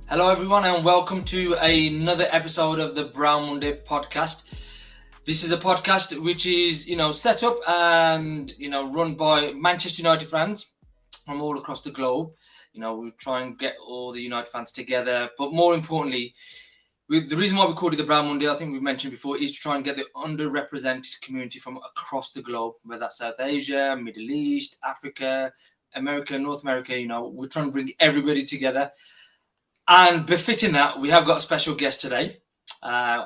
Hello everyone and welcome to another episode of the Brown Munde Podcast. This is a podcast which is, set up and, run by Manchester United fans from all across the globe. We try and get all the United fans together, but more importantly, the reason why we called it the Brown Munde, I think we've mentioned before, is to try and get the underrepresented community from across the globe, whether that's South Asia, Middle East, Africa, America, North America. We're trying to bring everybody together. And befitting that, we have got a special guest today,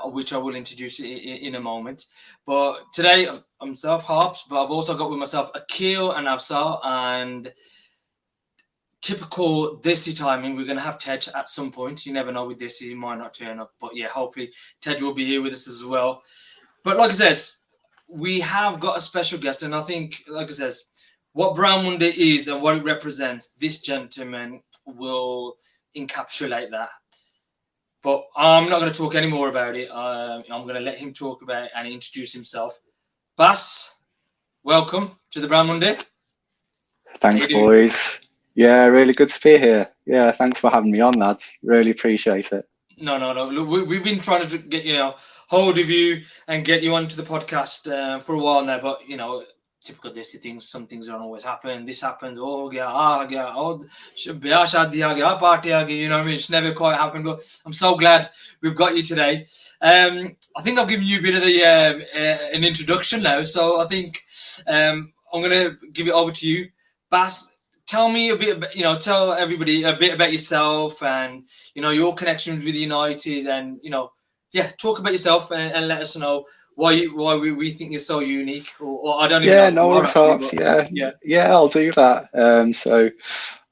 which I will introduce in a moment. But today, I'm myself, Harps, but I've also got with myself Akil and Afsar. And typical Desi timing, we're going to have Tej at some point. You never know with Desi, he might not turn up. But yeah, hopefully Tej will be here with us as well. But like I said, we have got a special guest. And I think, like I said, what Brown Munde is and what it represents, this gentleman will encapsulate that. But I'm not going to talk any more about it. I'm going to let him talk about it and introduce himself. Bas, welcome to the Brown Munde. Thanks, boys. Yeah, really good to be here. Yeah, thanks for having me on, lads. Really appreciate it. No. Look, we've been trying to get hold of you and get you onto the podcast for a while now, but typical Desi things. Some things don't always happen. This happens. Party. It's never quite happened. But I'm so glad we've got you today. I think I've given you a bit of an introduction now. So I think I'm going to give it over to you, Bas. Tell me a bit about, tell everybody a bit about yourself and your connections with United, and talk about yourself and let us know why we think you're so unique, or I don't even know. I'll do that. So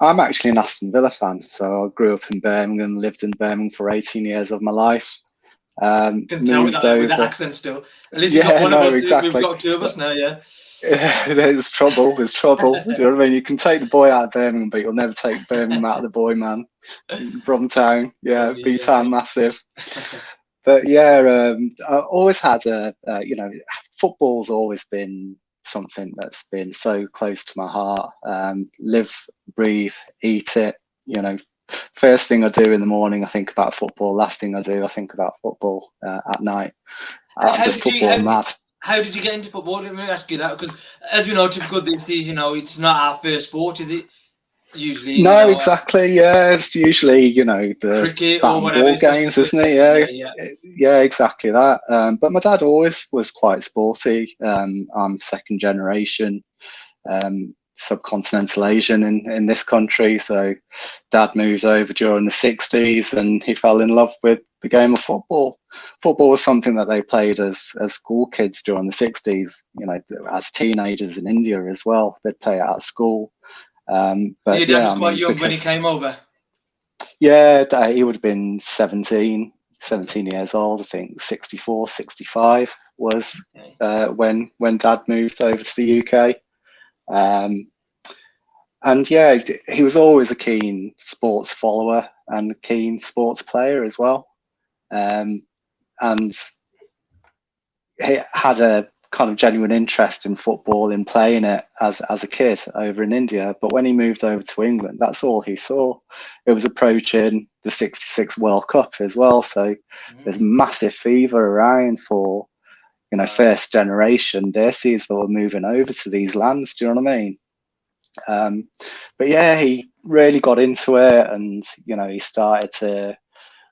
I'm actually an Aston Villa fan. So I grew up in Birmingham, lived in Birmingham for 18 years of my life. Can tell with that accent still. At least you've got one of us. Exactly. We've got two of us now, yeah. There's trouble. Do you know what I mean? You can take the boy out of Birmingham, but you'll never take Birmingham out of the boy, man. Bromtown, B-Town, massive. But yeah, I always had football's always been something that's been so close to my heart. Live, breathe, eat it. First thing I do in the morning, I think about football. Last thing I do, I think about football at night. I'm just football mad. How did you get into football? Let me ask you that, because as we know, typical this season, it's not our first sport, is it? Usually, no, exactly. Yeah, it's usually the cricket or whatever ball games, isn't it? Yeah, exactly that. But my dad always was quite sporty. I'm second generation subcontinental Asian in this country, so dad moved over during the 60s and he fell in love with the game of football. Football was something that they played as school kids during the 60s, as teenagers in India as well. They'd play it at school. But so your dad was quite young when he came over? Yeah, he would have been 17 years old, I think. 64, 65 was when dad moved over to the UK. And yeah, he was always a keen sports follower and a keen sports player as well. And he had a kind of genuine interest in football, in playing it as a kid over in India. But when he moved over to England, that's all he saw. It was approaching the 66 World Cup as well. So there's massive fever around for, first generation Desis that were moving over to these lands. Do you know what I mean? But yeah, he really got into it, and, he started to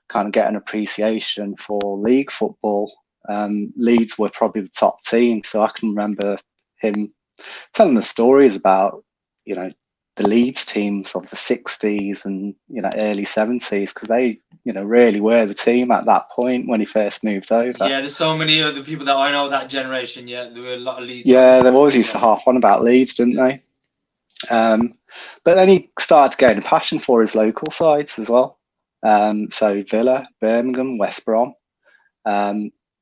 kind of get an appreciation for league football. Leeds were probably the top team, so I can remember him telling the stories about the Leeds teams of the 60s and early 70s, because they really were the team at that point when he first moved over. Yeah, there's so many of the people that I know that generation. Yeah, there were a lot of Leeds. Yeah, they always used to harp on about Leeds, didn't they? But then he started to gain a passion for his local sides as well. So Villa, Birmingham, West Brom.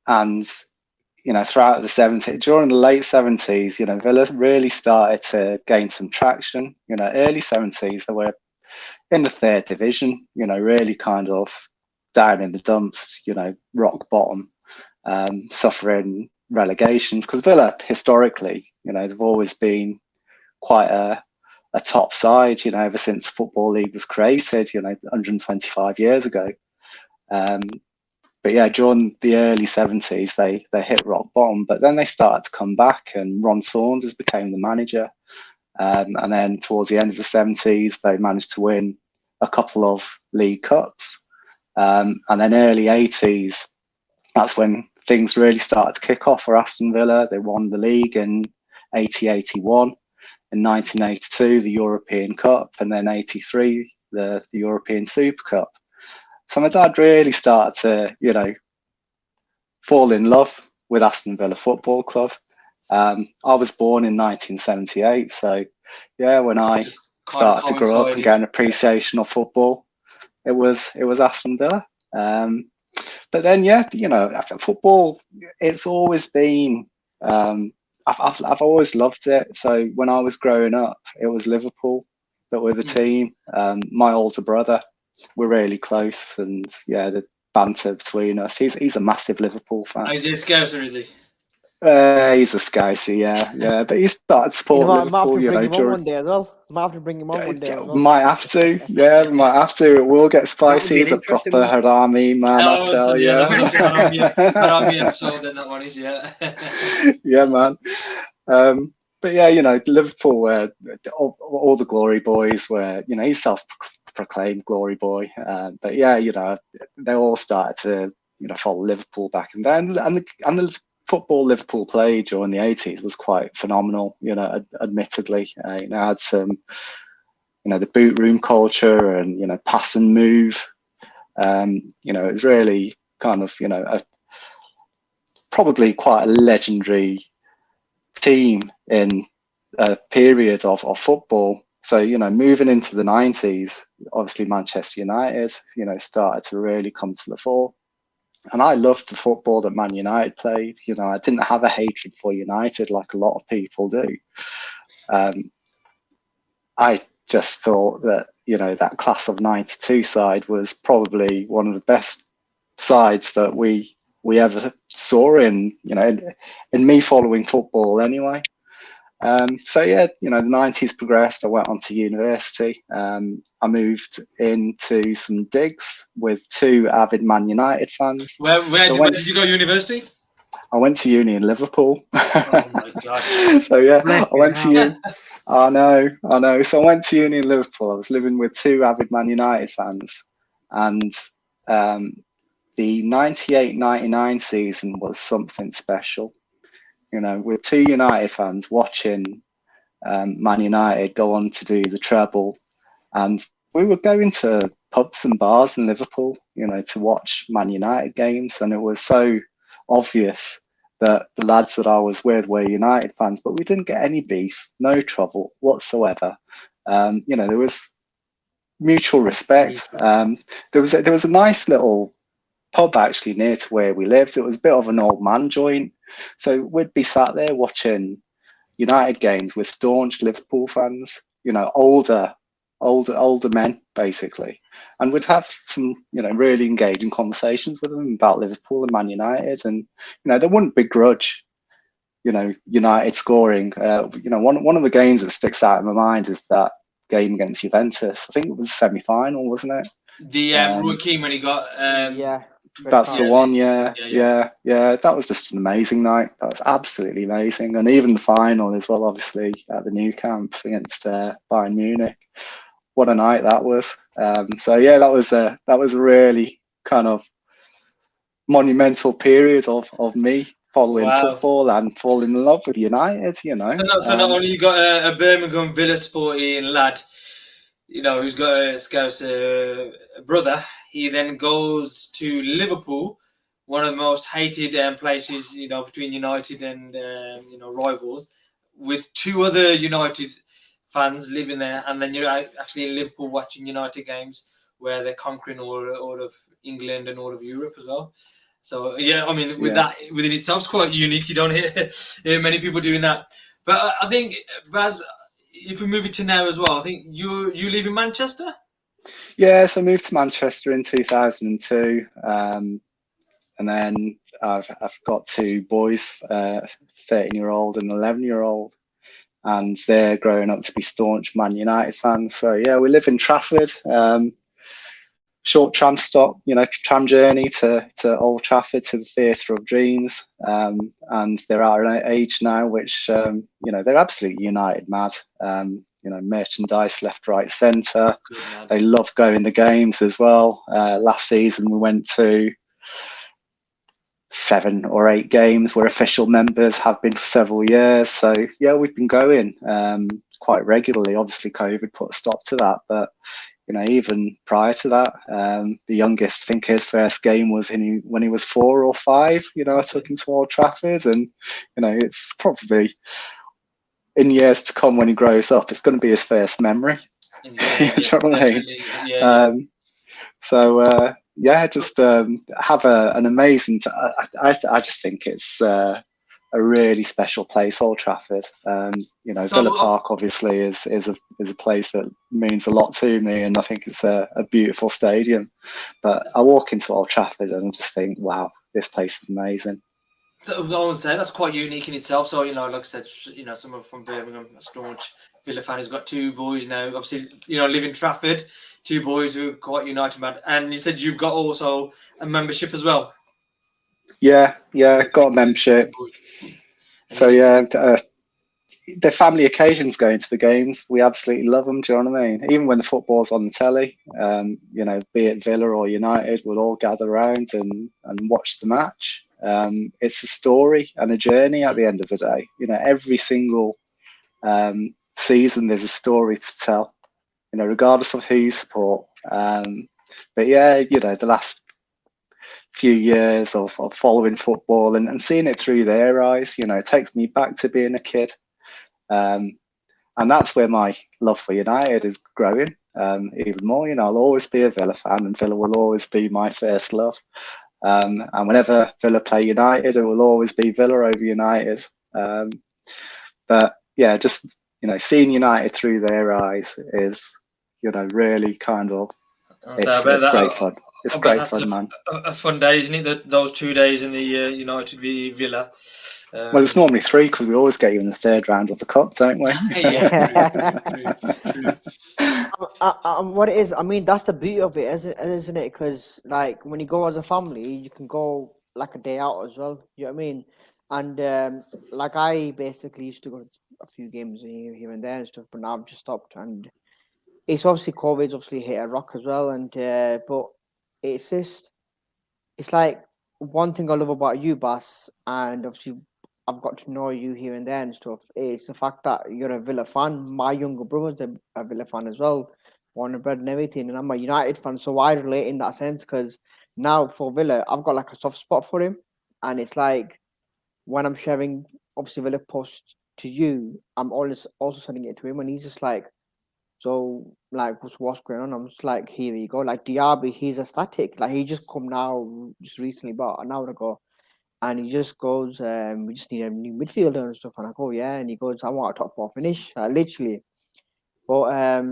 And throughout the 70s, during the late 70s, Villa really started to gain some traction. Early 70s, they were in the third division, really kind of down in the dumps, rock bottom, suffering relegations. Because Villa, historically, they've always been quite a a top side, ever since the Football League was created, 125 years ago. But yeah, during the early 70s, they hit rock bottom, but then they started to come back, and Ron Saunders became the manager. And then towards the end of the 70s, they managed to win a couple of League Cups. And then early 80s, that's when things really started to kick off for Aston Villa. They won the league in 80-81. In 1982, the European Cup, and then 83, the European Super Cup. So my dad really started to, fall in love with Aston Villa Football Club. I was born in 1978, so yeah, when I started to grow up and get an appreciation of football, it was Aston Villa. But then, after football, it's always been. I've always loved it. So when I was growing up, it was Liverpool that were the team. My older brother, we're really close, and yeah, the banter between us. He's a massive Liverpool fan. Oh, is he a Scouser, is he? He's a Scouser, yeah. But he started supporting Liverpool. Bring him on one day as well. Might have to bring him on one day as well. Might have to, yeah. Might have to. It will get spicy. He's a proper Harami man, I tell you. Harami episode, then that one is, yeah. Yeah, man. But yeah, Liverpool were all the glory boys were, he's self-proclaimed glory boy. But yeah, they all started to, follow Liverpool back and then, and the football Liverpool played during the 80s was quite phenomenal, admittedly. Had some, the boot room culture and, pass and move. It was really kind of, probably quite a legendary team in a period of football. So, moving into the 90s, obviously Manchester United, started to really come to the fore. And I loved the football that Man United played. I didn't have a hatred for United like a lot of people do. I just thought that, that class of 92 side was probably one of the best sides that we ever saw in me following football anyway. So yeah, the 90s progressed. I went on to university. I moved into some digs with two avid Man United fans. Where did you go to university? I went to uni in Liverpool. Oh my God. So yeah, I went to uni. I know. So I went to uni in Liverpool. I was living with two avid Man United fans, and the 98-99 season was something special. With two United fans watching Man United go on to do the treble, and we were going to pubs and bars in Liverpool, to watch Man United games, and it was so obvious that the lads that I was with were United fans, but we didn't get any beef, no trouble whatsoever. There was mutual respect. There was a nice little pub actually near to where we lived. It was a bit of an old man joint, so we'd be sat there watching United games with staunch Liverpool fans, older men basically, and we'd have some really engaging conversations with them about Liverpool and Man United, and they wouldn't begrudge United scoring. One of the games that sticks out in my mind is that game against Juventus. I think it was a semi-final, wasn't it? The Roy Keane when he got that's the one. Yeah. That was just an amazing night. That was absolutely amazing, and even the final as well, obviously at the new camp against Bayern Munich. What a night that was. So yeah, that was a really kind of monumental period of me following football and falling in love with United. So not only you got a Birmingham Villa sporting lad, who's got a Scouse brother. He then goes to Liverpool, one of the most hated places, between United and rivals, with two other United fans living there, and then you're actually in Liverpool watching United games where they're conquering all of England and all of Europe as well. So yeah, I mean, that within itself is quite unique. You don't hear many people doing that. But I think, Baz, if we move it to now as well, I think you live in Manchester. Yes, I moved to Manchester in 2002, and then I've got two boys, 13-year-old and 11-year-old, and they're growing up to be staunch Man United fans. So yeah, we live in Trafford. Short tram stop, tram journey to Old Trafford, to the Theatre of Dreams. And they're at an age now which, they're absolutely United mad. Merchandise left, right, centre. They love going to games as well. Last season we went to 7 or 8 games. We're official members, have been for several years. So yeah, we've been going quite regularly. Obviously COVID put a stop to that, but even prior to that, the youngest, I think his first game was when he was 4 or 5. I took him to Old Trafford, and it's probably in years to come when he grows up, it's going to be his first memory. Yeah, you know what I mean? Just have an amazing. I just think it's a really special place, Old Trafford. Villa Park obviously is a place that means a lot to me, and I think it's a beautiful stadium. But I walk into Old Trafford and I just think, wow, this place is amazing. So I would say that's quite unique in itself. So like I said, someone from Birmingham, a staunch Villa fan, has got 2 boys now. Obviously, live in Trafford, 2 boys who are quite United mad. And you said you've got also a membership as well. Yeah, got a membership. So yeah, the family occasions going to the games, we absolutely love them. Do you know what I mean? Even when the football's on the telly, be it Villa or United, we'll all gather around and watch the match. It's a story and a journey at the end of the day. Every single season there's a story to tell, regardless of who you support. But yeah, the last few years of following football and seeing it through their eyes, it takes me back to being a kid. And that's where my love for United is growing even more. I'll always be a Villa fan, and Villa will always be my first love. And whenever Villa play United, it will always be Villa over United. But yeah, just seeing United through their eyes is really kind of it's great fun. It's great fun, man. A fun day, isn't it? Those 2 days in the United v Villa. Well, it's normally 3 because we always get you in the 3rd round of the cup, don't we? Yeah, true. What it is, I mean, that's the beauty of it, isn't it? Because like when you go as a family, you can go like a day out as well. You know what I mean? And like I basically used to go to a few games here and there and stuff, but now I've just stopped. And it's obviously COVID's obviously hit a rock as well, and but it's like one thing I love about you, Bas, and obviously I've got to know you here and there and stuff, is the fact that you're a Villa fan. My younger brother's a Villa fan as well, born and bred and everything, and I'm a United fan, so I relate in that sense, because now for Villa, I've got like a soft spot for him, and it's like when I'm sharing obviously Villa posts to you, I'm always also sending it to him, and he's just like, so like what's going on? I'm just like, here you go. Like Diaby, he's ecstatic. Like he just come now just recently, about an hour ago, and he just goes, we just need a new midfielder and stuff. And I go, yeah, and he goes, I want a top 4 finish, literally. But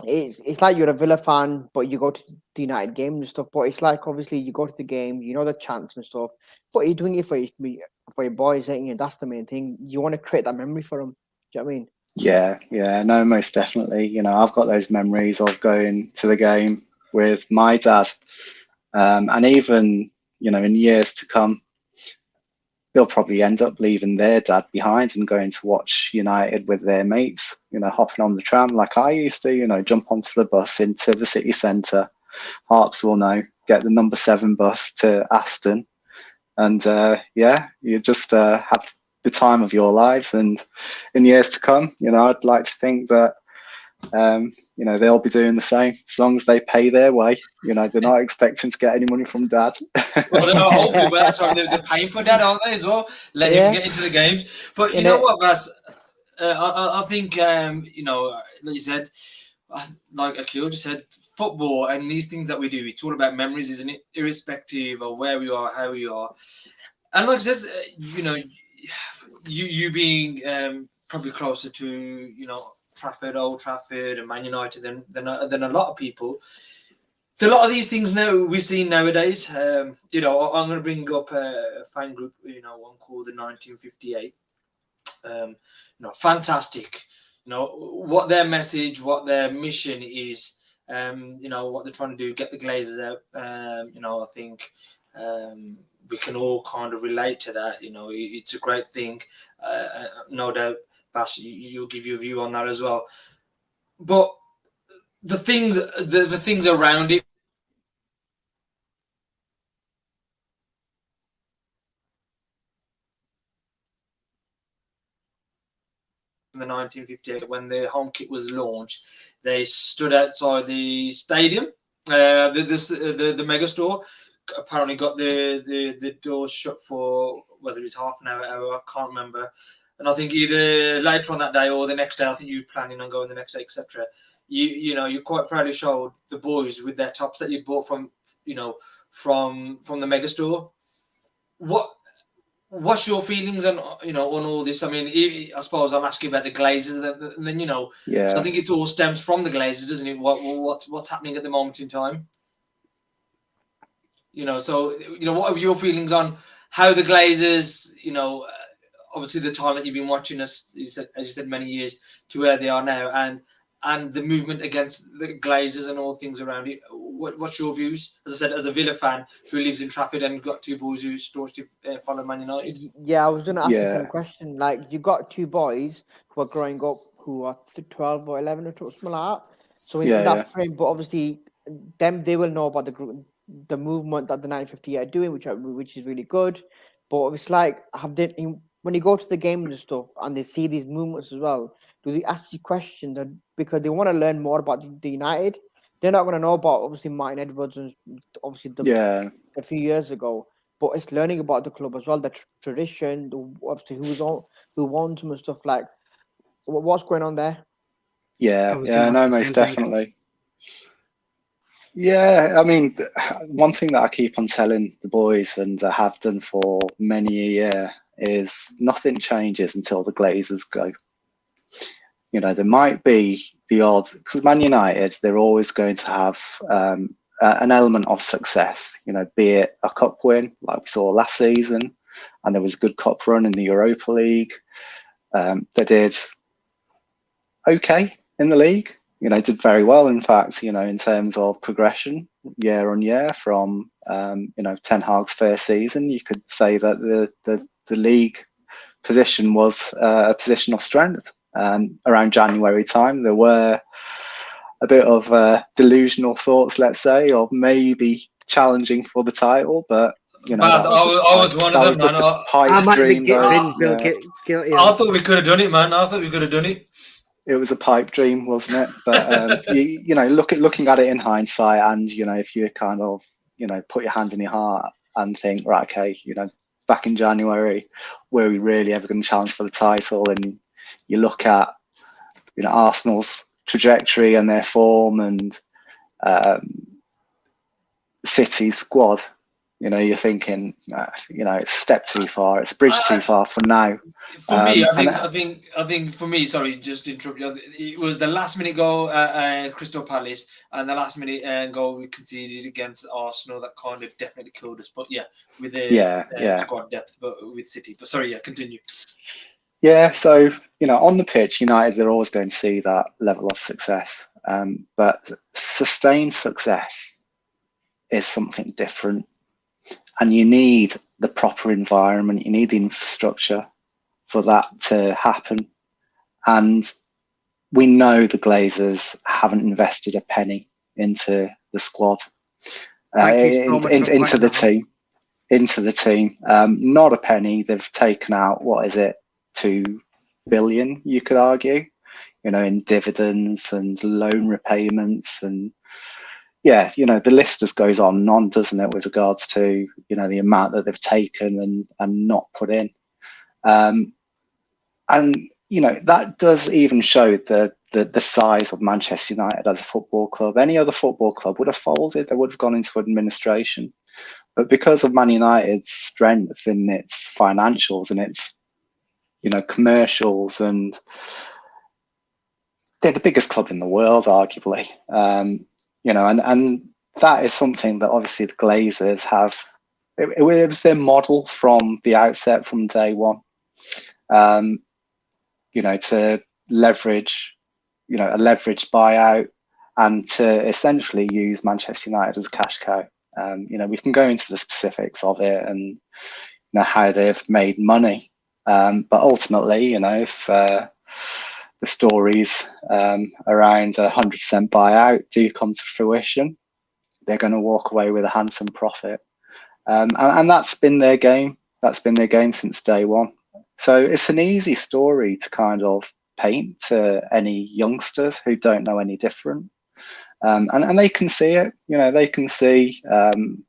it's like you're a Villa fan, but you go to the United game and stuff. But it's like obviously you go to the game, the chants and stuff, but you're doing it for your boys, ain't you? That's the main thing. You want to create that memory for them. Do you know what I mean? Yeah, no, most definitely. I've got those memories of going to the game with my dad, and even in years to come, they'll probably end up leaving their dad behind and going to watch United with their mates. Hopping on the tram like I used to. Jump onto the bus into the city centre. Harps will know. Get the number 7 bus to Aston, and you just have the time of your lives. And in years to come, I'd like to think that they'll be doing the same as long as they pay their way. They're not expecting to get any money from dad. Well, hopefully by that time they're paying for dad, aren't they, as well? Let him get into the games. But you know what, Bas? I think like you said, like Akil just said, football and these things that we do, it's all about memories, isn't it? Irrespective of where we are, how we are. And like I said, you being probably closer to Old Trafford and Man United than a lot of people. A lot of these things now we see nowadays. I'm going to bring up a fan group, one called the 1958. fantastic. What their message, what their mission is. What they're trying to do, get the Glazers out. I think we can all kind of relate to that. It's a great thing. No doubt, Bas, you'll give your view on that as well. But the things around it. In the 1958, when the home kit was launched, they stood outside the stadium, the mega store. Apparently, got the doors shut for whether it's half an hour, I can't remember. And I think either later on that day or the next day, I think you were planning on going the next day, etc. You quite proudly showed the boys with their tops that you bought from the mega store. What's your feelings on on all this? I mean, I suppose I'm asking about the Glazers, and then Yeah. So I think it all stems from the Glazers, doesn't it? What's happening at the moment in time? So what are your feelings on how the Glazers? Obviously the time that you've been watching us, as you said, many years to where they are now, and the movement against the Glazers and all things around it. What's your views? As I said, as a Villa fan who lives in Trafford and got two boys who staunchly follow Man United. Yeah, I was going to ask the same question. Like, you got two boys who are growing up who are 12 or 11 or something like that. So in that frame, but obviously they will know about the movement that the 958 are doing, which is really good. But it's like, when you go to the game and stuff and they see these movements as well, do they ask you questions because they want to learn more about the United? They're not going to know about obviously Martin Edwards and obviously a few years ago, but it's learning about the club as well, the tradition, obviously who owns them and stuff. Like, what's going on there? Yeah, no, most definitely. Yeah, I mean, one thing that I keep on telling the boys, and I have done for many a year, is nothing changes until the Glazers go. There might be the odds, because Man United, they're always going to have an element of success, be it a cup win, like we saw last season, and there was a good cup run in the Europa League. They did okay in the league, did very well, in fact, in terms of progression year on year from, Ten Hag's first season. You could say that the league position was a position of strength. Around January time, there were a bit of delusional thoughts, let's say, of maybe challenging for the title, but Bas, I was one of them, man. I might be guilty. I thought we could have done it, man. I thought we could have done it. It was a pipe dream, wasn't it? But looking at it in hindsight, and if you kind of put your hand in your heart and think, right, okay, back in January, were we really ever going to challenge for the title? And you look at Arsenal's trajectory and their form, and City's squad. You're thinking, it's a step too far, it's a bridge too far for now. For me, I think for me, sorry, just to interrupt you. It was the last minute goal at Crystal Palace and the last minute goal we conceded against Arsenal that kind of definitely killed us. But with the squad depth, but with City. But sorry, continue. Yeah, so on the pitch, United, they're always going to see that level of success, but sustained success is something different. And you need the proper environment, you need the infrastructure for that to happen. And we know the Glazers haven't invested a penny into the squad, into the team. Not a penny. They've taken out, 2 billion, you could argue, in dividends and loan repayments, and the list just goes on and on, doesn't it, with regards to the amount that they've taken and not put in, and that does even show the size of Manchester United as a football club. Any other football club would have folded; they would have gone into administration. But because of Man United's strength in its financials and its commercials, and they're the biggest club in the world, arguably. And that is something that obviously the Glazers have. It was their model from the outset, from day one. to leverage, a leveraged buyout, and to essentially use Manchester United as a cash cow. We can go into the specifics of it and how they've made money, but ultimately, if the stories around 100% buyout do come to fruition, they're going to walk away with a handsome profit, and that's been their game. That's been their game since day one. So it's an easy story to kind of paint to any youngsters who don't know any different, and they can see it. They can see, and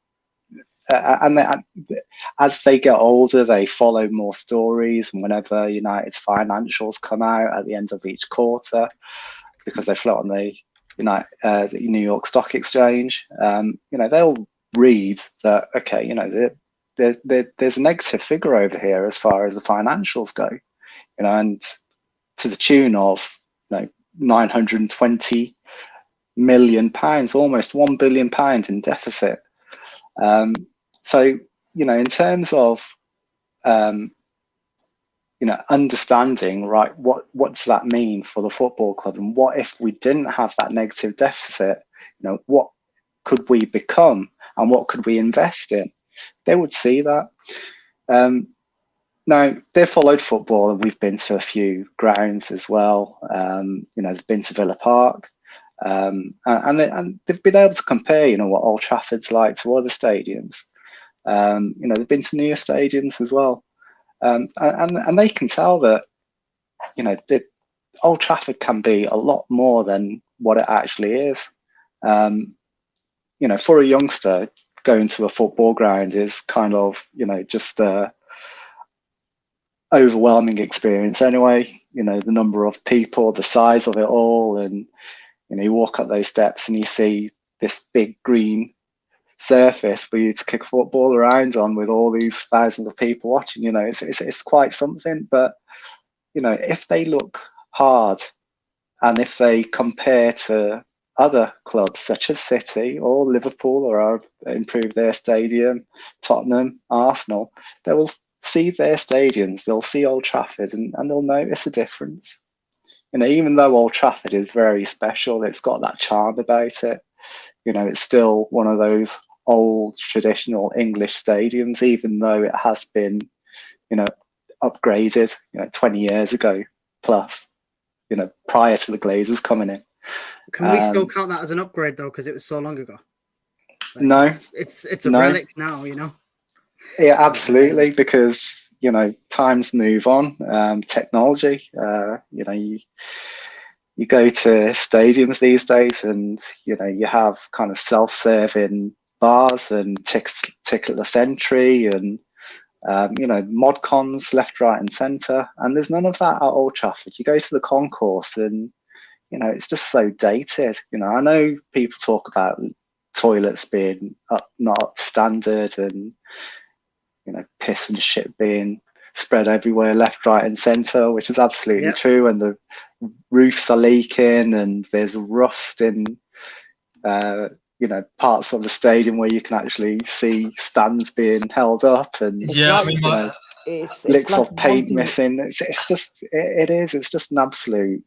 as they get older, they follow more stories. And whenever United's financials come out at the end of each quarter, because they float on the New York Stock Exchange, they'll read that, okay, there's a negative figure over here as far as the financials go, and to the tune of £920 million, almost £1 billion in deficit. So in terms of understanding, right, what does that mean for the football club, and what if we didn't have that negative deficit? What could we become, and what could we invest in? They would see that. Now, they've followed football, and we've been to a few grounds as well. They've been to Villa Park, and they've been able to compare, what Old Trafford's like to other stadiums. They've been to newer stadiums as well, and they can tell that, that Old Trafford can be a lot more than what it actually is. For a youngster, going to a football ground is kind of, just a overwhelming experience anyway. The number of people, the size of it all, and you walk up those steps and you see this big green surface for you to kick a football around on with all these thousands of people watching. It's quite something. But if they look hard, and if they compare to other clubs such as City or Liverpool, or have improved their stadium, Tottenham, Arsenal, they will see their stadiums, they'll see Old Trafford, and they'll notice a difference. Even though Old Trafford is very special, it's got that charm about it. It's still one of those old traditional English stadiums, even though it has been, upgraded, 20 years ago plus, prior to the Glazers coming in. Can we still count that as an upgrade though, because it was so long ago? No, it's a relic now, Yeah, absolutely, because times move on, technology. You go to stadiums these days, and you have kind of self-serving bars and ticketless entry, and mod cons left, right, and centre. And there's none of that at Old Trafford. You go to the concourse, and it's just so dated. I know people talk about toilets being not up to standard, and piss and shit being spread everywhere, left, right, and centre, which is absolutely true. And the roofs are leaking, and there's rust in parts of the stadium where you can actually see stands being held up, and it's licks like of paint wanting- missing. It's just an absolute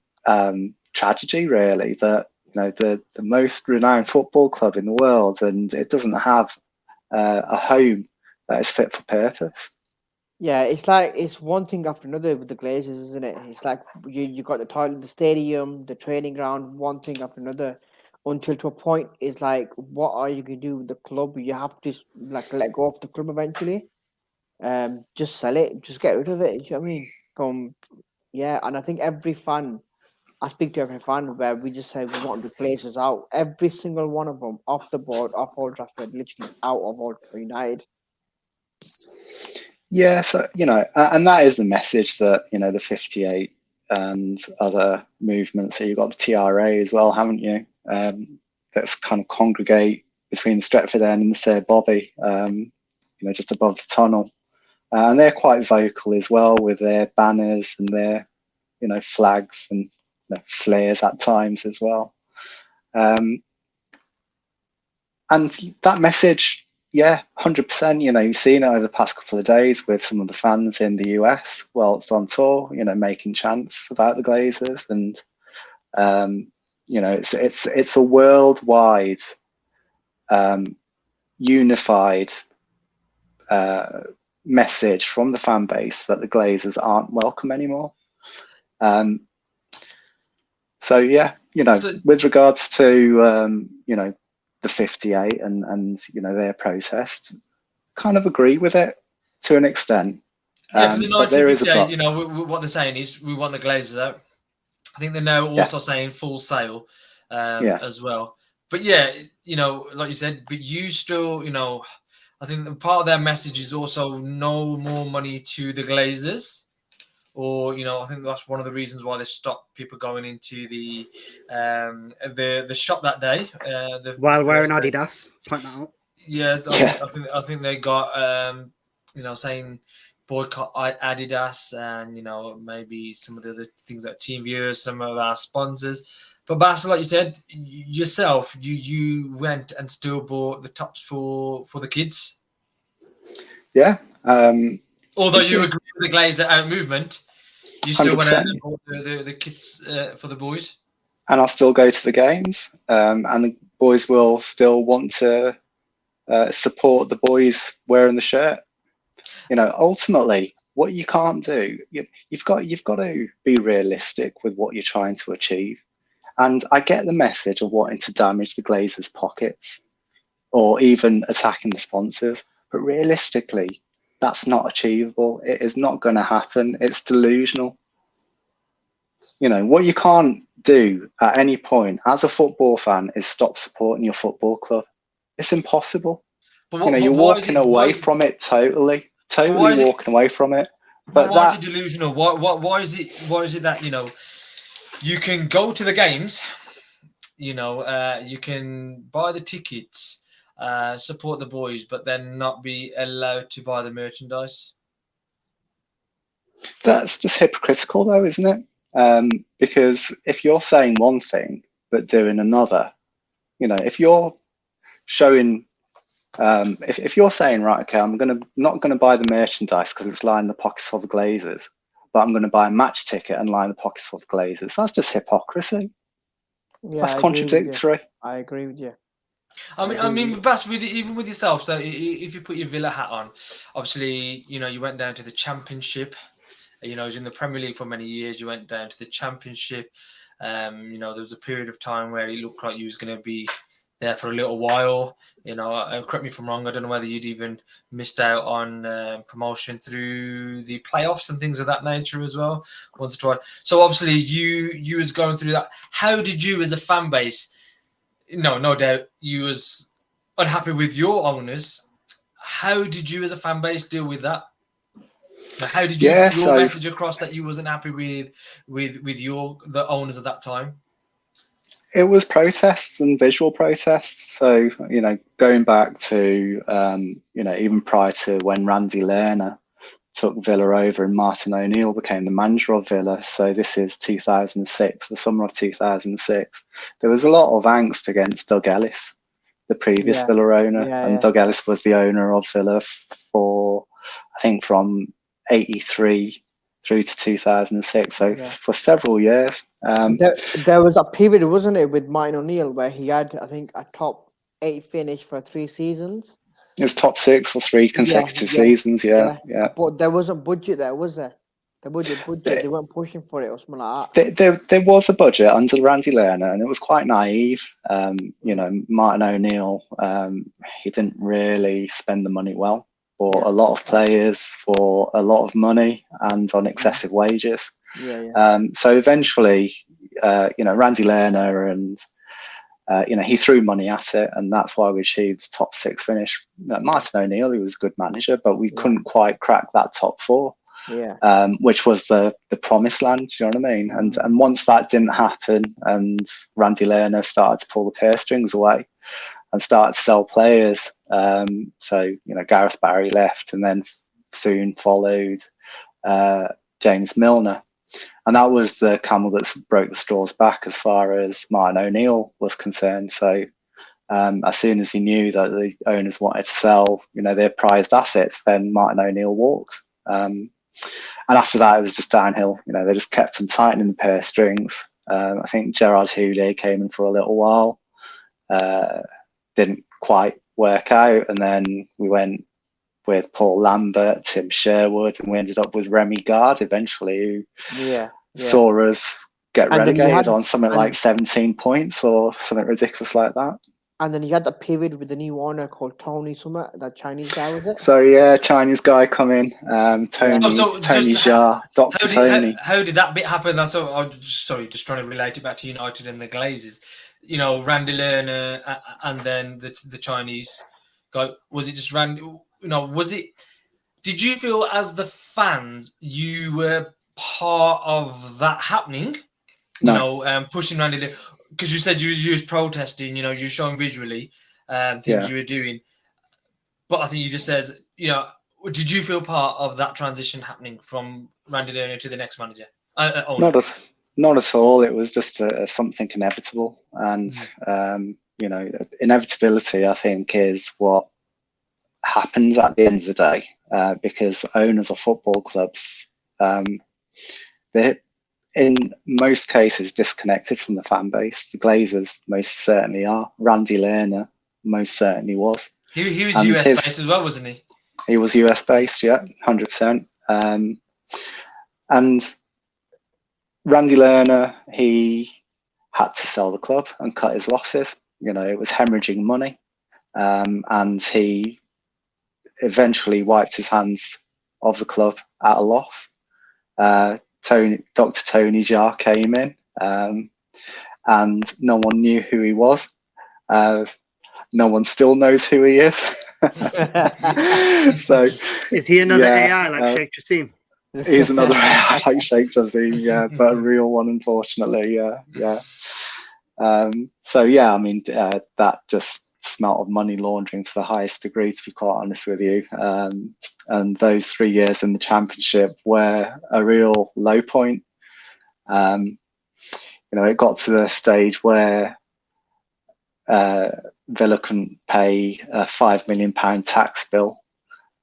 tragedy, really, that the most renowned football club in the world, and it doesn't have a home that is fit for purpose. Yeah, it's one thing after another with the Glazers, isn't it? It's like you got the toilet, the stadium, the training ground, one thing after another, until to a point it's like, what are you gonna do with the club? You have to let go of the club eventually. Just sell it, just get rid of it. Do you know what I mean? And I think every fan, I speak to every fan where we just say we want the Glazers out. Every single one of them off the board, off Old Trafford, literally out of Old United. Yeah, so and that is the message that the 58 and other movements. So you've got the TRA as well, haven't you? That's kind of congregate between the Stretford end and the Sir Bobby, just above the tunnel, and they're quite vocal as well with their banners and their flags and flares at times as well. And that message yeah, 100%. You've seen it over the past couple of days with some of the fans in the US whilst on tour, making chants about the Glazers, and it's a worldwide unified message from the fan base that the Glazers aren't welcome anymore. So yeah, with regards to the 58 and their protest, kind of agree with it to an extent. Yeah, because in but there is a 1958, what they're saying is we want the Glazers out. I think they're now also saying full sale as well. But yeah, like you said, but you still, I think the part of their message is also no more money to the Glazers. Or I think that's one of the reasons why they stopped people going into the shop that day. While wearing Adidas, point that out. Yes, I think they got saying boycott Adidas and maybe some of the other things like Team Viewers, some of our sponsors. But Bas, like you said yourself, you went and still bought the tops for the kids. Yeah. Although you agree with the Glazer out movement, you still 100%. Went out and bought the kits for the boys. And I'll still go to the games, and the boys will still want to support the boys wearing the shirt. Ultimately, what you can't do, you've got to be realistic with what you're trying to achieve. And I get the message of wanting to damage the Glazers' pockets or even attacking the sponsors, but realistically, that's not achievable. It is not going to happen. It's delusional. What you can't do at any point as a football fan is stop supporting your football club. It's impossible. You're walking away from it totally walking away from it. But why is it delusional? Why is it that you can go to the games, you can buy the tickets, support the boys, but then not be allowed to buy the merchandise? That's just hypocritical, though, isn't it? Because if you're saying one thing but doing another, if you're showing, if you're saying, right, okay, I'm not gonna buy the merchandise because it's lining the pockets of the Glazers, but I'm going to buy a match ticket and line the pockets of the Glazers. That's just hypocrisy. Yeah, that's contradictory. I agree with you. I mean, Bas, even with yourself. So if you put your Villa hat on, obviously, you went down to the Championship. It was in the Premier League for many years. You went down to the Championship. There was a period of time where it looked like you was going to be there for a little while. Correct me if I'm wrong, I don't know whether you'd even missed out on promotion through the playoffs and things of that nature as well, once or twice. So obviously you was going through that. How did you as a fan base, no doubt you was unhappy with your owners. How did you as a fan base deal with that? How did you get your message across that you wasn't happy with the owners at that time? It was protests and visual protests. So, going back to, even prior to when Randy Lerner took Villa over and Martin O'Neill became the manager of Villa. So this is 2006, the summer of 2006. There was a lot of angst against Doug Ellis, the previous Villa owner. Doug Ellis was the owner of Villa for, I think, from 83 through to 2006, so for several years. There was a period, wasn't it, with Martin O'Neill where he had, I think, a top 8 finish for 3 seasons. It was top 6 for 3 consecutive seasons. Yeah. But there wasn't budget there, was there? The budget. They weren't pushing for it or something like that. There was a budget under Randy Lerner, and it was quite naive. Martin O'Neill, he didn't really spend the money well. For a lot of players, for a lot of money, and on excessive wages. So eventually, Randy Lerner and he threw money at it, and that's why we achieved top 6 finish. Martin O'Neill, he was a good manager, but we couldn't quite crack that top 4. Which was the promised land. You know what I mean? And once that didn't happen, and Randy Lerner started to pull the purse strings away and started to sell players. So, Gareth Barry left, and then soon followed James Milner. And that was the camel that broke the straw's back as far as Martin O'Neill was concerned. So As soon as he knew that the owners wanted to sell, their prized assets, then Martin O'Neill walked. And after that, it was just downhill. They just kept on tightening the purse strings. I think Gerard Houllier came in for a little while. Didn't quite work out. And then we went with Paul Lambert, Tim Sherwood, and we ended up with Remy Gard eventually, who saw us get relegated on something like 17 points or something ridiculous like that. And then you had that period with the new owner called Tony Summit, that Chinese guy, was it? So yeah, Chinese guy come in, Tony Jia, Dr. Tony. How did that bit happen? I'm sorry, just trying to relate it back to United and the Glazers. Randy Lerner and then the Chinese guy. Was it just Randy? Did you feel as the fans you were part of that happening? No. Pushing Randy Lerner. Because you said you was protesting, you're showing visually things you were doing. But I think you just says, did you feel part of that transition happening from Randy Lerner to the next manager? Not at all. It was just something inevitable. And, inevitability, I think, is what happens at the end of the day. Because owners of football clubs, they're in most cases disconnected from the fan base. The Glazers most certainly are. Randy Lerner most certainly was. He was US based as well, wasn't he? He was US based, yeah, 100%. And Randy Lerner, he had to sell the club and cut his losses. It was hemorrhaging money. And he eventually wiped his hands of the club at a loss. Dr. Tony Jia came in, and no one knew who he was. No one still knows who he is. So, is he another AI like Sheikh Jassim? He's another AI like Sheikh Jassim, but a real one, unfortunately. Yeah. That just smelt of money laundering to the highest degree, to be quite honest with you. And those 3 years in the Championship were a real low point. It got to the stage where Villa couldn't pay a £5 million tax bill,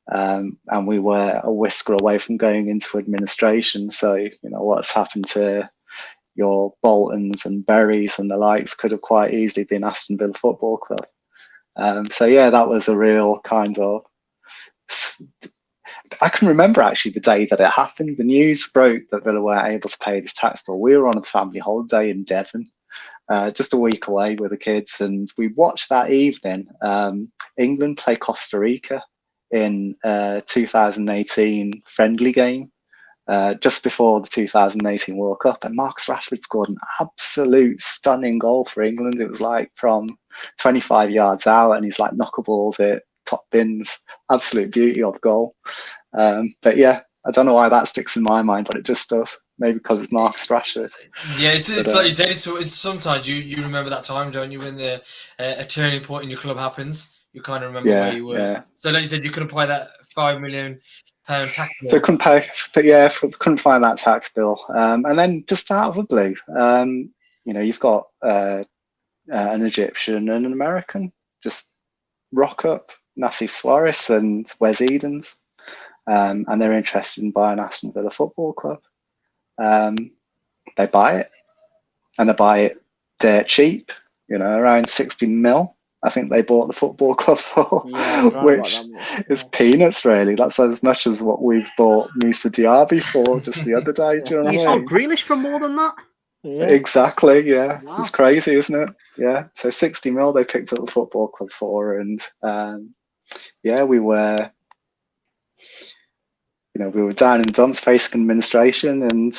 and we were a whisker away from going into administration. So, what's happened to your Boltons and Berries and the likes could have quite easily been Aston Villa Football Club. That was a real kind of... I can remember actually the day that it happened. The news broke that Villa weren't able to pay this tax bill. We were on a family holiday in Devon, just a week away with the kids, and we watched that evening England play Costa Rica in a 2018 friendly game, just before the 2018 World Cup, and Marcus Rashford scored an absolute stunning goal for England. It was like from 25 yards out, and he's like knuckleballed it, top bins, absolute beauty of goal. But yeah, I don't know why that sticks in my mind, but it just does. Maybe because it's Marcus Rashford. Yeah, it's like you said. It's sometimes you remember that time, don't you, when a turning point in your club happens. You kind of remember where you were. Yeah. So, like you said, you couldn't pay that £5 million tax bill. So couldn't pay, but yeah, couldn't find that tax bill. And then just out of the blue, you've got an Egyptian and an American just rock up, Nassif Suarez and Wes Edens, and they're interested in buying Aston Villa Football Club. They buy it, and they buy it dirt cheap, around 60 mil. I think they bought the football club for, which is peanuts, really. That's as much as what we've bought Moussa Diaby for just the other day. Do you know you sold Grealish for more than that? Yeah. Exactly, yeah. Wow. It's crazy, isn't it? Yeah. So 60 mil they picked up the football club for, and we were, we were down in the dumps facing administration, and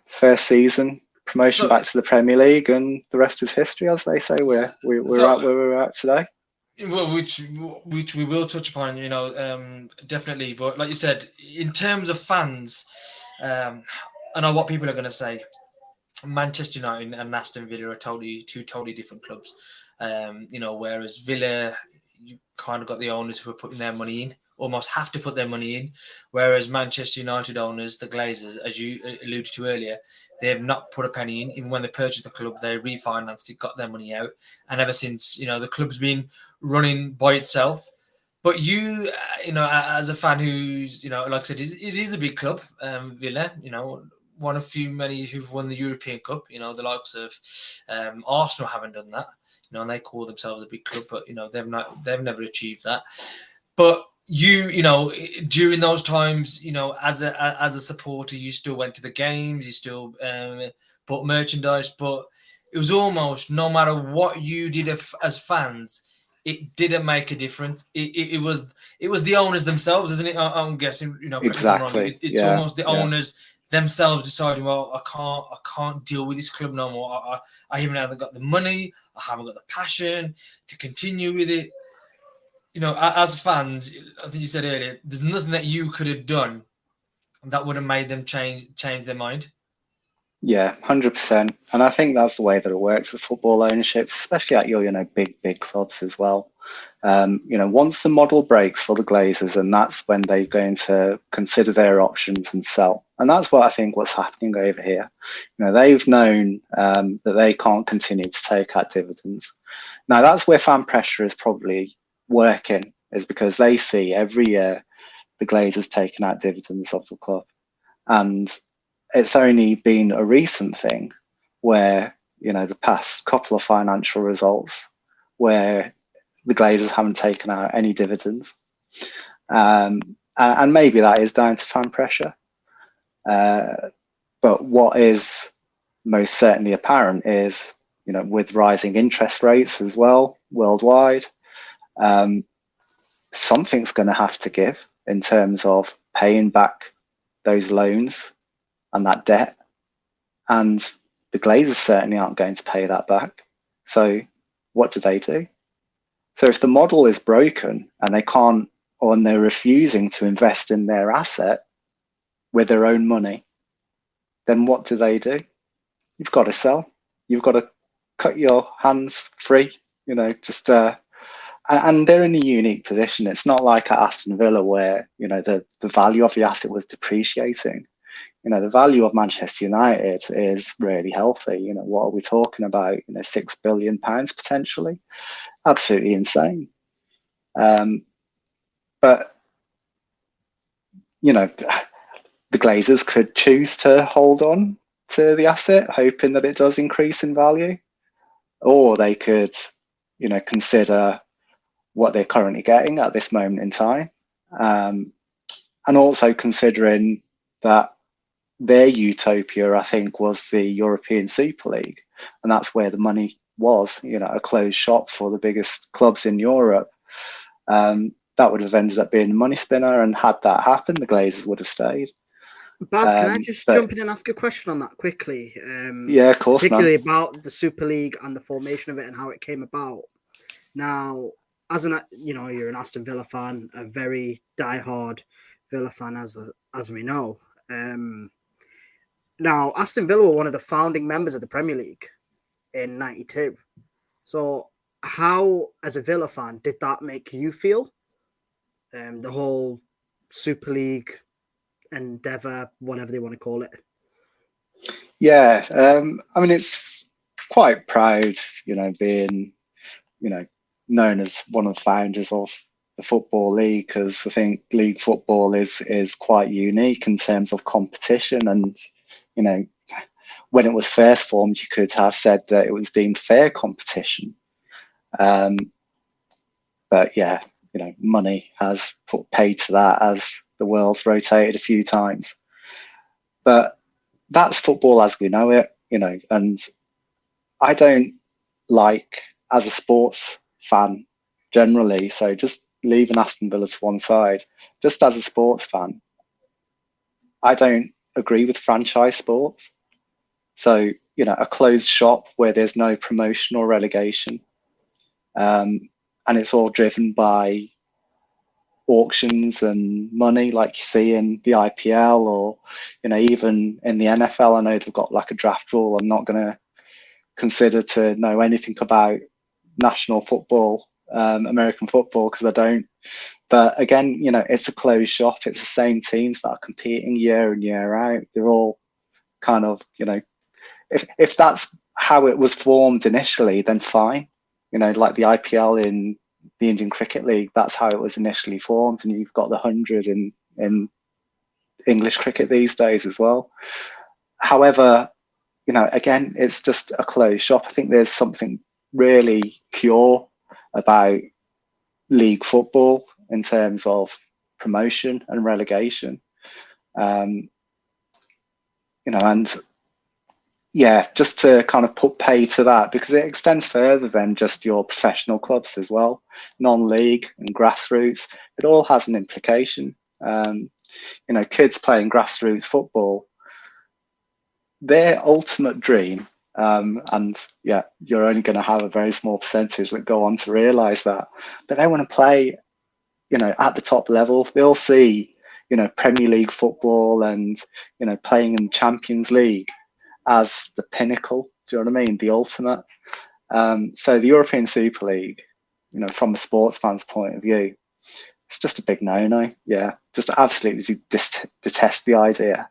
first season promotion back to the Premier League, and the rest is history, as they say. We're at where we're at today. Well, which we will touch upon, definitely. But like you said, in terms of fans, I know what people are going to say. Manchester United and Aston Villa are two totally different clubs. Whereas Villa, you kind of got the owners who are putting their money in, almost have to put their money in, whereas Manchester United owners, the Glazers, as you alluded to earlier, they have not put a penny in. Even when they purchased the club, they refinanced it, got their money out, and ever since, the club's been running by itself. But you as a fan who's, like I said, it is a big club, Villa, one of many who've won the European Cup, the likes of Arsenal haven't done that, and they call themselves a big club, but, they've never achieved that. But during those times, as a supporter, you still went to the games, you still bought merchandise, but it was almost no matter what you did as fans, it didn't make a difference. It was the owners themselves, isn't it? I'm guessing, Exactly. It's almost the owners themselves deciding, well, I can't deal with this club no more. I even haven't got the money. I haven't got the passion to continue with it. As fans, I think you said earlier, there's nothing that you could have done that would have made them change their mind. Yeah, 100%. And I think that's the way that it works with football ownerships, especially at your, big clubs as well. Once the model breaks for the Glazers, and that's when they're going to consider their options and sell. And that's what I think what's happening over here. They've known that they can't continue to take out dividends. Now, that's where fan pressure is probably working, is because they see every year the Glazers taking out dividends of the club. And it's only been a recent thing where, the past couple of financial results where the Glazers haven't taken out any dividends. And maybe that is down to fan pressure. But what is most certainly apparent is, with rising interest rates as well worldwide, something's going to have to give in terms of paying back those loans and that debt, and the Glazers certainly aren't going to pay that back. So what do? So if the model is broken and they can't, or they're refusing to invest in their asset with their own money, then what do? You've got to sell. You've got to cut your hands free, and they're in a unique position. It's not like at Aston Villa where, the value of the asset was depreciating. The value of Manchester United is really healthy. What are we talking about? £6 billion potentially. Absolutely insane. But, the Glazers could choose to hold on to the asset, hoping that it does increase in value. Or they could, consider what they're currently getting at this moment in time. And also considering that their utopia, I think, was the European Super League. And that's where the money was, a closed shop for the biggest clubs in Europe. That would have ended up being a money spinner. And had that happened, the Glazers would have stayed. Baz, can I just jump in and ask a question on that quickly? Yeah, of course. Particularly about the Super League and the formation of it and how it came about. Now, you're an Aston Villa fan, a very diehard Villa fan, as we know. Now, Aston Villa were one of the founding members of the Premier League in '92. So how, as a Villa fan, did that make you feel? The whole Super League endeavour, whatever they want to call it. Yeah, it's quite proud, being, known as one of the founders of the Football League, because I think league football is quite unique in terms of competition. And, when it was first formed, you could have said that it was deemed fair competition. But yeah, money has put paid to that as the world's rotated a few times. But that's football as we know it, and I don't like, as a sports fan generally, so just leaving Aston Villa to one side, just as a sports fan, I don't agree with franchise sports. So, a closed shop where there's no promotion or relegation, and it's all driven by auctions and money, like you see in the IPL, or even in the NFL. I know they've got like a draft rule. I'm not going to consider to know anything about national football, American football, because I don't But again, it's a closed shop. It's the same teams that are competing year in, year out. They're all kind of, if that's how it was formed initially, then fine. Like the IPL in the Indian Cricket League, that's how it was initially formed. And you've got the 100 in English cricket these days as well. However, again, it's just a closed shop. I think there's something really pure about league football in terms of promotion and relegation. And just to kind of put pay to that, because it extends further than just your professional clubs as well, non-league and grassroots, it all has an implication. Kids playing grassroots football, their ultimate dream, you're only going to have a very small percentage that go on to realize that, but they want to play, at the top level. They'll see, Premier League football and, playing in the Champions League as the pinnacle. Do you know what I mean? The ultimate. So the European Super League, from a sports fan's point of view, it's just a big no-no. Yeah, just absolutely detest the idea.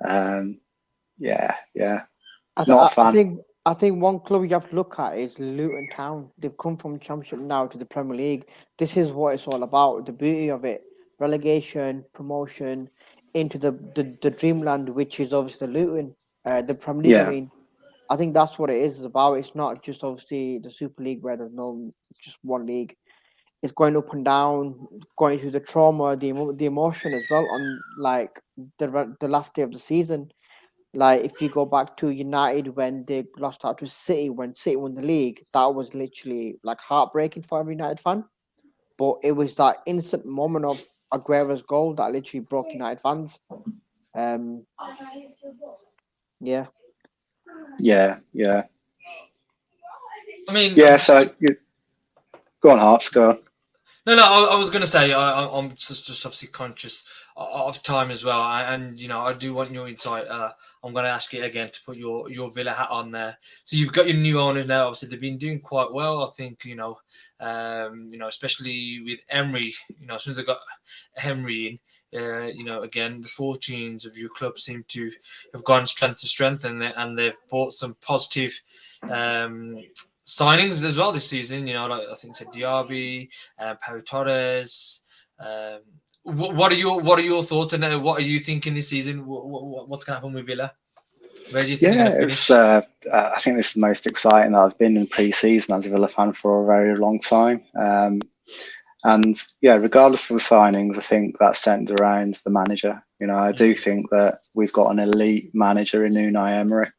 Not a fan. I think one club you have to look at is Luton Town. They've come from Championship now to the Premier League. This is what it's all about. The beauty of it: relegation, promotion into the dreamland, which is obviously Luton, the Premier League. Yeah. I mean, I think that's what it is about. It's not just obviously the Super League where there's just one league. It's going up and down, going through the trauma, the emotion as well on like the last day of the season. Like if you go back to United when they lost out to City, when City won the league, that was literally like heartbreaking for every United fan. But it was that instant moment of Aguero's goal that literally broke United fans. Yeah. I mean, So go on, Harps, go on. No, I was going to say I'm just obviously conscious of time as well, and I do want your insight. I'm going to ask you again to put your Villa hat on there. So you've got your new owners now. Obviously, they've been doing quite well. I think especially with Emery. As soon as I got Emery in, again the fortunes of your club seem to have gone strength to strength, and they've brought some positive signings as well this season. Like I think said Diaby, Pau Torres. What are your thoughts, and what are you thinking this season? What's going to happen with Villa? Where do you think they're going to finish? I think this is the most exciting that I've been in pre-season as a Villa fan for a very long time. Regardless of the signings, I think that's centered around the manager. I do think that we've got an elite manager in Unai Emery.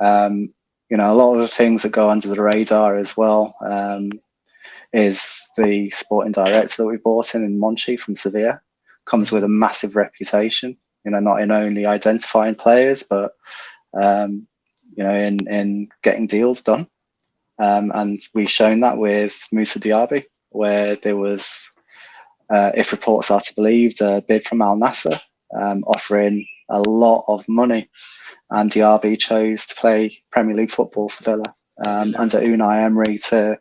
A lot of the things that go under the radar as well is the sporting director that we brought in Monchi from Sevilla, comes with a massive reputation, not in only identifying players, but, in getting deals done. And we've shown that with Moussa Diaby, where there was, if reports are to be believed, a bid from Al Nassr offering a lot of money. And Diaby chose to play Premier League football for Villa under Unai Emery to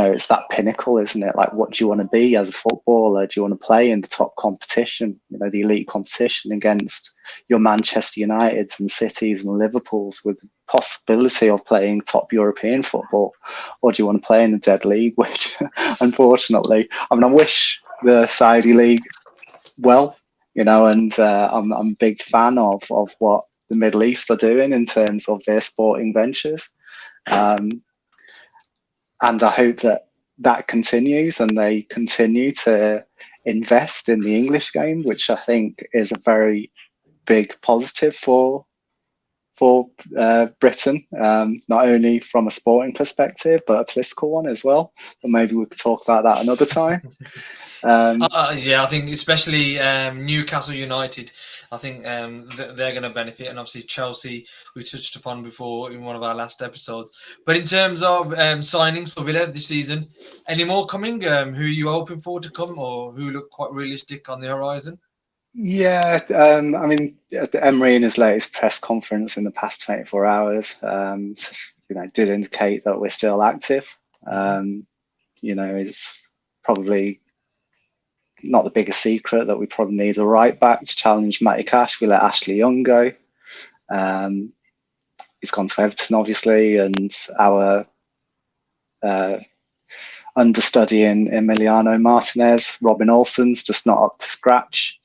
it's that pinnacle, isn't it? Like, what do you want to be as a footballer? Do you want to play in the top competition, the elite competition against your Manchester Uniteds and Cities and Liverpools with the possibility of playing top European football? Or do you want to play in the dead league, which unfortunately, I wish the Saudi league well, and I'm a big fan of what the Middle East are doing in terms of their sporting ventures. And I hope that continues and they continue to invest in the English game, which I think is a very big positive for Britain, not only from a sporting perspective, but a political one as well. But maybe we could talk about that another time. I think especially Newcastle United, I think they're going to benefit, and obviously Chelsea we touched upon before in one of our last episodes. But in terms of signings for Villa this season, any more coming? Who are you hoping for to come, or who look quite realistic on the horizon? Yeah, Emery in his latest press conference in the past 24 hours, did indicate that we're still active. is probably not the biggest secret that we probably need a right back to challenge Matty Cash. We let Ashley Young go. He's gone to Everton, obviously, and our understudy in Emiliano Martinez, Robin Olsen's just not up to scratch.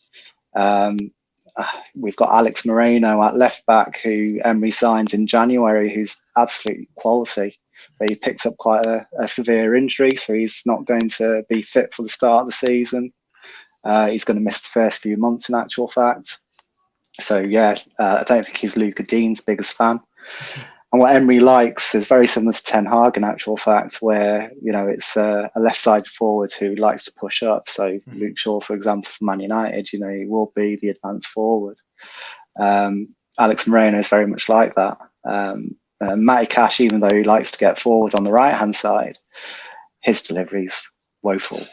We've got Alex Moreno at left back, who Emery signed in January, who's absolutely quality. But he picked up quite a severe injury, so he's not going to be fit for the start of the season. He's going to miss the first few months, in actual fact. So I don't think he's Luca Dean's biggest fan. And what Emery likes is very similar to Ten Hag, in actual fact, where it's a left-sided forward who likes to push up. So Luke Shaw, for example, for Man United, he will be the advanced forward. Alex Moreno is very much like that. Matty Cash, even though he likes to get forward on the right-hand side, his delivery's woeful.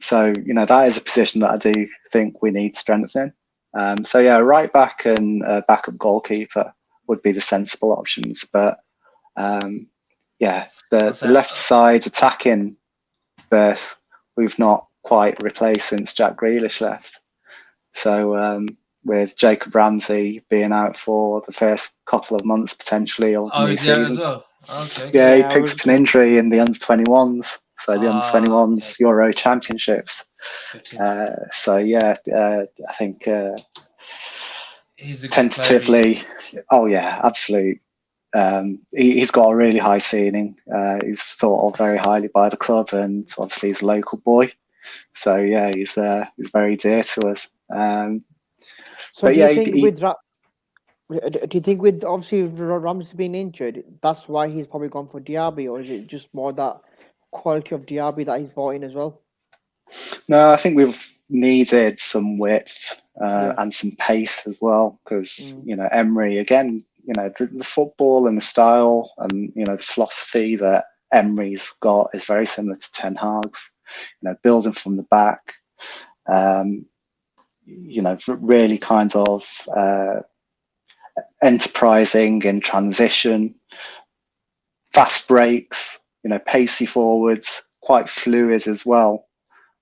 So that is a position that I do think we need strengthening. Right back and backup goalkeeper would be the sensible options. But the left side attacking berth we've not quite replaced since Jack Grealish left. So with Jacob Ramsey being out for the first couple of months potentially of the new season. As well? Okay. Yeah, he picked up an injury in the under-21s. So the under-21s Euro Championships. I think he's tentatively, absolutely. He's got a really high ceiling. He's thought of very highly by the club, and obviously he's a local boy. So he's very dear to us. Do you think with obviously Ramsey being injured, that's why he's probably gone for Diaby, or is it just more that quality of Diaby that he's brought in as well? No, I think we've needed some width and some pace as well, because Emery, again, the football and the style and the philosophy that Emery's got is very similar to Ten Hag's. Building from the back, really kind of enterprising in transition, fast breaks, pacey forwards, quite fluid as well.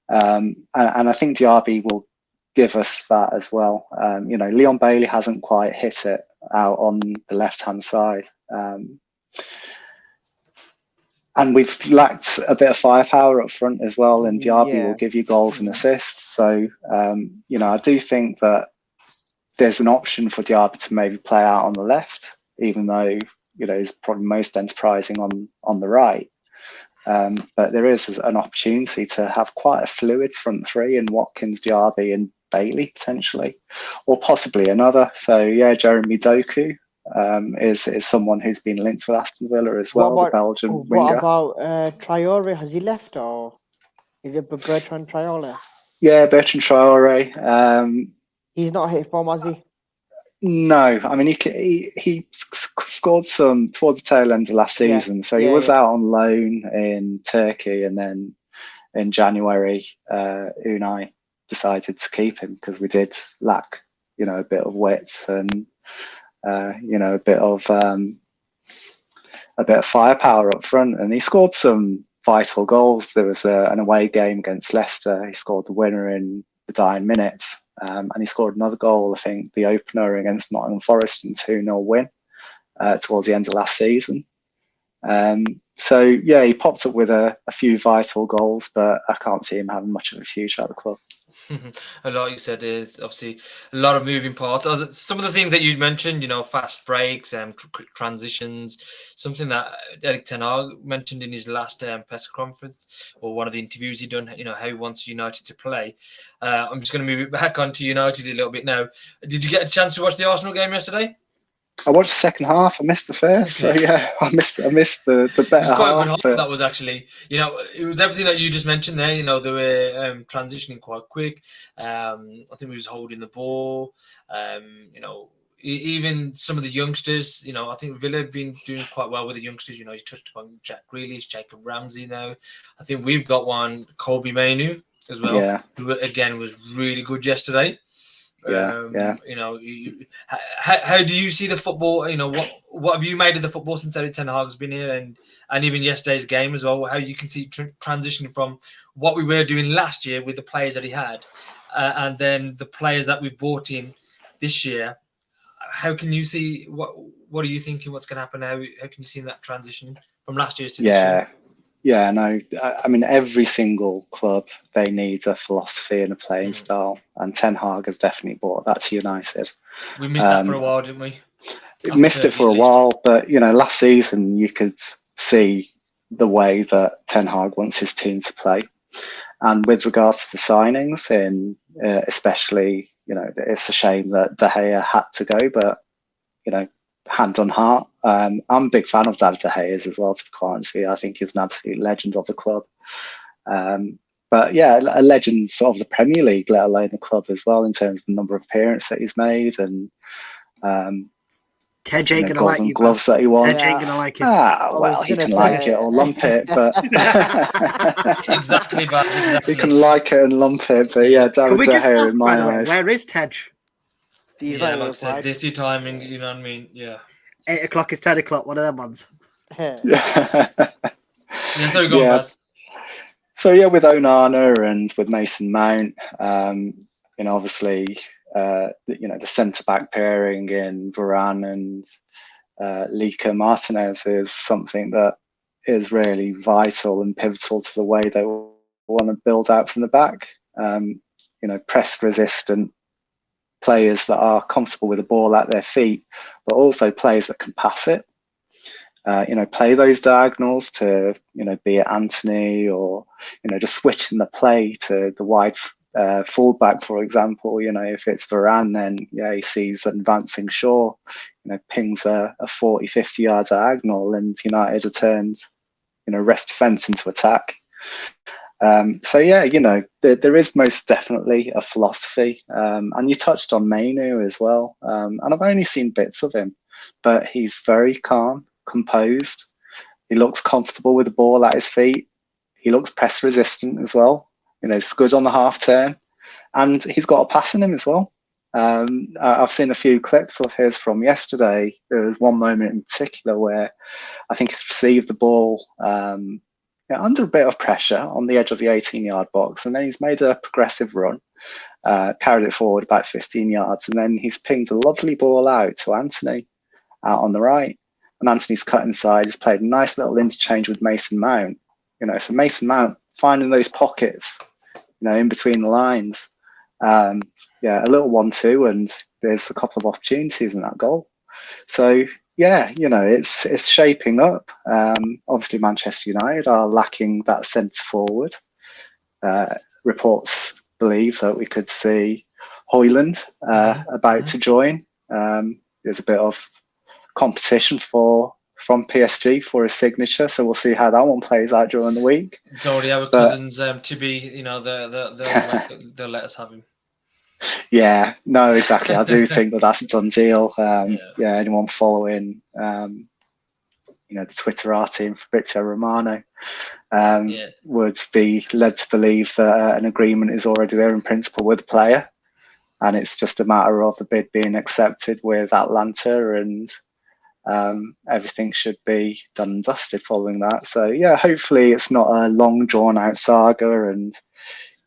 And I think Diaby will give us that as well. Leon Bailey hasn't quite hit it out on the left-hand side. And we've lacked a bit of firepower up front as well, and Diaby will give you goals and assists. So, I do think that there's an option for Diaby to maybe play out on the left, even though, he's probably most enterprising on the right. But there is an opportunity to have quite a fluid front three in Watkins, Diaby and Bailey potentially, or possibly another. So, Jeremy Doku is someone who's been linked with Aston Villa as well, the Belgian winger. What about Traore? Has he left, or is it Bertrand Traore? Yeah, Bertrand Traore. He's not hit form, has he? No, I mean he scored some towards the tail end of last season, so he was out on loan in Turkey, and then in January, Unai decided to keep him because we did lack, a bit of width and a bit of firepower up front, and he scored some vital goals. There was an away game against Leicester. He scored the winner in the dying minutes, and he scored another goal, I think, the opener against Nottingham Forest in 2-0 win towards the end of last season. He popped up with a few vital goals, but I can't see him having much of a future at the club. A lot you said is obviously a lot of moving parts. Some of the things that you mentioned, fast breaks and quick transitions, something that Erik ten Hag mentioned in his last press conference or one of the interviews he done, how he wants United to play. I'm just going to move it back onto United a little bit now. Did you get a chance to watch the Arsenal game yesterday? I watched the second half. I missed the first, so I missed the better half. It was quite a good half. That was actually, it was everything that you just mentioned there. They were transitioning quite quick. I think we was holding the ball. Even some of the youngsters. I think Villa have been doing quite well with the youngsters. You touched upon Jack Grealish, Jacob Ramsey. Now, I think we've got one, Kobe Mainu as well, who again was really good yesterday. Yeah. You know, how do you see the football? You know, what have you made of the football since Erik ten Hag's been here, and even yesterday's game as well? How you can see transitioning from what we were doing last year with the players that he had, and then the players that we've brought in this year. How can you see what are you thinking? What's going to happen? How can you see that transition from last year to this year? Yeah, no, I mean, every single club, they need a philosophy and a playing style. And Ten Hag has definitely brought that to United. We missed that for a while, didn't we? Missed it for a while, but, you know, last season you could see the way that Ten Hag wants his team to play. And with regards to the signings, especially, you know, it's a shame that De Gea had to go, but, you know, hand on heart, I'm a big fan of David De Gea as well, to be quite honest with you. I think he's an absolute legend of the club. But yeah, a legend of the Premier League, let alone the club as well, in terms of the number of appearances that he's made and Tej ain't gonna like you. Gloves that he won. Tej ain't gonna like it. Well, he can like it or lump it, but exactly, Bas. Exactly. He can like it and lump it, but yeah, David Can we De just Gea ask, in by my the way, eyes. where is Tej? Yeah, like I said, dizzy timing. You know what I mean? Yeah. 8 o'clock is 10 o'clock. One of them ones. Yeah. So go on, Bas. So yeah, with Onana and with Mason Mount, you know, obviously, you know, the centre back pairing in Varane and Lica Martinez is something that is really vital and pivotal to the way they want to build out from the back. You know, press resistant players that are comfortable with the ball at their feet, but also players that can pass it. You know, play those diagonals to, you know, be it Anthony or, you know, just switching the play to the wide fullback, for example. You know, if it's Varane, then yeah, he sees an advancing Shaw, you know, pings a 40, 50 yard diagonal, and United turns, you know, rest defence into attack. So yeah, you know, there is most definitely a philosophy, and you touched on Mainu as well, and I've only seen bits of him, but he's very calm, composed. He looks comfortable with the ball at his feet. He looks press resistant as well. You know, he's good on the half turn, and he's got a pass in him as well. I've seen a few clips of his from yesterday. There was one moment in particular where I think he's received the ball under a bit of pressure on the edge of the 18-yard box, and then he's made a progressive run, carried it forward about 15 yards, and then he's pinged a lovely ball out to Anthony out on the right. And Anthony's cut inside. He's played a nice little interchange with Mason Mount. You know, so Mason Mount finding those pockets, you know, in between the lines. Yeah, a little 1-2, and there's a couple of opportunities in that goal. So yeah, you know, it's shaping up. Obviously, Manchester United are lacking that centre forward. Reports believe that we could see Højlund about to join. There's a bit of competition from PSG for his signature, so we'll see how that one plays out during the week. It's already our cousins to be, you know, they'll let us have him. Yeah, no, exactly. I do think that's a done deal. Yeah, anyone following, you know, the Twitter team, Fabrizio Romano, would be led to believe that an agreement is already there in principle with the player, and it's just a matter of the bid being accepted with Atlanta, and everything should be done and dusted following that. So yeah, hopefully it's not a long drawn out saga. And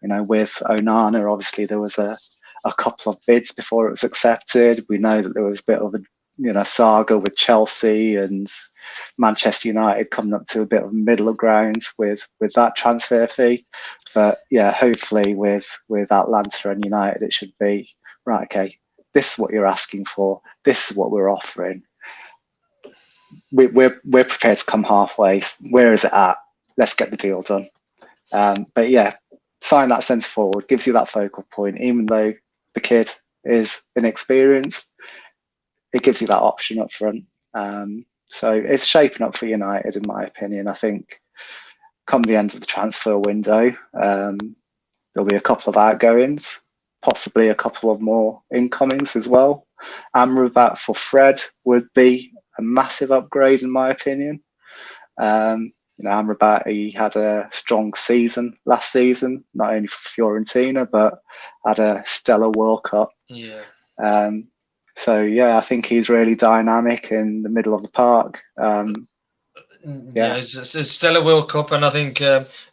you know, with Onana, obviously there was a couple of bids before it was accepted. We know that there was a bit of a, you know, saga with Chelsea and Manchester United coming up to a bit of middle of ground with that transfer fee. But yeah, hopefully with Atlanta and United, it should be right. Okay, this is what you're asking for. This is what we're offering. We're prepared to come halfway. Where is it at? Let's get the deal done. But yeah, sign that centre forward, gives you that focal point. Even though the kid is inexperienced, it gives you that option up front. So it's shaping up for United, in my opinion. I think come the end of the transfer window, there'll be a couple of outgoings, possibly a couple of more incomings as well. Amrabat for Fred would be a massive upgrade, in my opinion. You Amrabat, he had a strong season last season, not only for Fiorentina, but had a stellar World Cup. Yeah. So, yeah, I think he's really dynamic in the middle of the park. Yeah, it's a stellar World Cup, and I think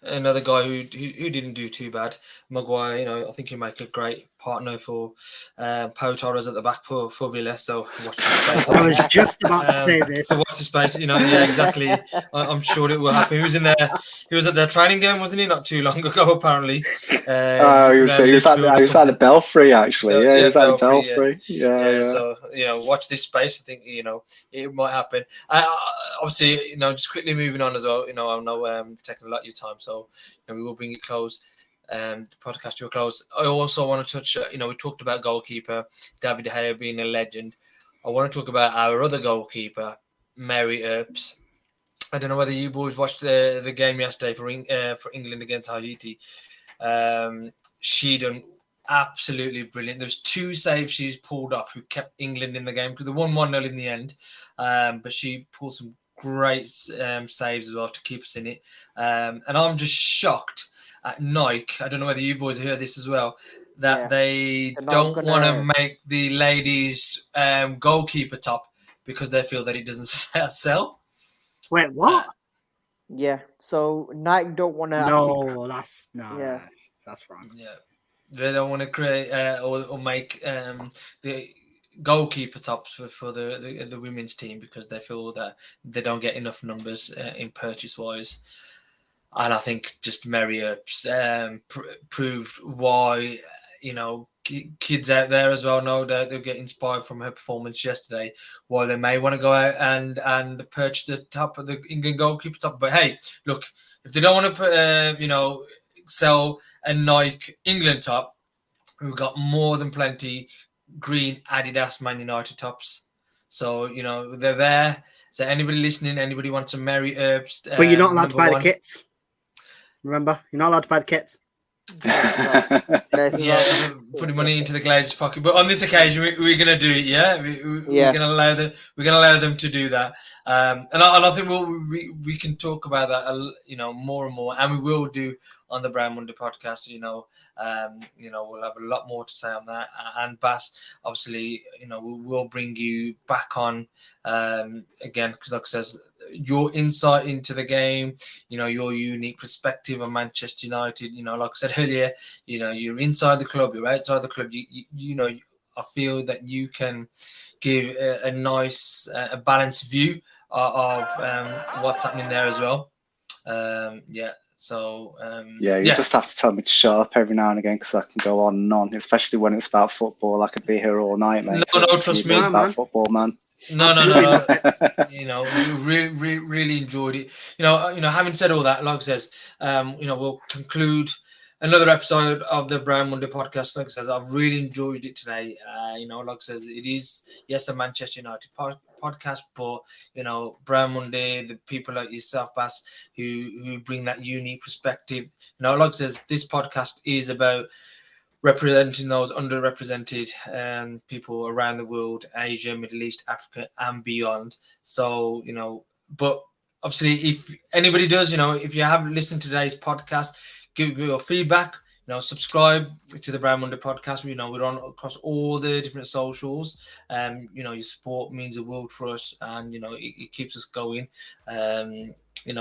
another guy who didn't do too bad, Maguire. I think he'll make a great partner for Pau Torres at the back for Villa. So watch the space. I was just about to say this. So watch the space. Yeah, exactly. I'm sure it will happen. He was at their training game, wasn't he? Not too long ago, apparently. He was at the Belfry, actually. Yeah, he was at the Belfry. Yeah. So watch this space. I think it might happen. Obviously, just quickly moving on as well. I know we've taken a lot of your time, so we will bring it close. The podcast to a close. I also want to touch. We talked about goalkeeper David De Gea being a legend. I want to talk about our other goalkeeper, Mary Earps. I don't know whether you boys watched the game yesterday for England against Haiti. She done absolutely brilliant. There's 2 saves she's pulled off who kept England in the game, because they won 1-0 in the end. But she pulled some great saves as well to keep us in it. And I'm just shocked at Nike. I don't know whether you boys heard this as well, that they don't want to make the ladies goalkeeper top because they feel that it doesn't sell. Wait, what? Yeah. So Nike don't want to. No, that's wrong. Yeah, they don't want to create or make the goalkeeper tops for the women's team because they feel that they don't get enough numbers in purchase wise. And I think just Mary Earps proved why, kids out there as well know that they'll get inspired from her performance yesterday, why they may want to go out and purchase the top of the England goalkeeper top. But hey, look, if they don't want to sell a Nike England top, we've got more than plenty green Adidas Man United tops. So, they're there. So anybody listening, anybody wants some Mary Earps. But you're not allowed to buy the kits. Remember, you're not allowed to buy the kits. Yeah, putting money into the Glazers' pocket. But on this occasion, we're going to do it. Yeah, we're going to allow them. We're going to allow them to do that. And I think we can talk about that, more and more, and we will do on the Brown Munde podcast. We'll have a lot more to say on that. And Bas, obviously, we will bring you back on again because, like I says, your insight into the game, your unique perspective on Manchester United. Like I said earlier, you're inside the club, you're outside the club. I feel that you can give a nice, a balanced view of what's happening there as well. So just have to tell me to shut up every now and again because I can go on and on, especially when it's about football. I could be here all night, mate. No, trust me. It's about football, man. No. We really enjoyed it. Having said all that, like I says, we'll conclude another episode of the Brown Munde podcast. Like I says, I've really enjoyed it today. Like I says, it is a Manchester United podcast, but Brown Munde, the people like yourself, Bas, who bring that unique perspective. Like I says, this podcast is about representing those underrepresented people around the world, Asia, Middle East, Africa, and beyond. So, but obviously, if anybody does, if you have listened to today's podcast, give your feedback, subscribe to the Brown Munde podcast. We're on across all the different socials. Your support means the world for us, and, it keeps us going.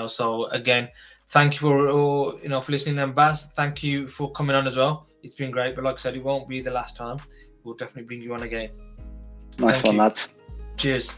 So again, thank you for listening. And Bas, thank you for coming on as well. It's been great, but like I said, it won't be the last time. We'll definitely bring you on again. Nice one, lads. Cheers.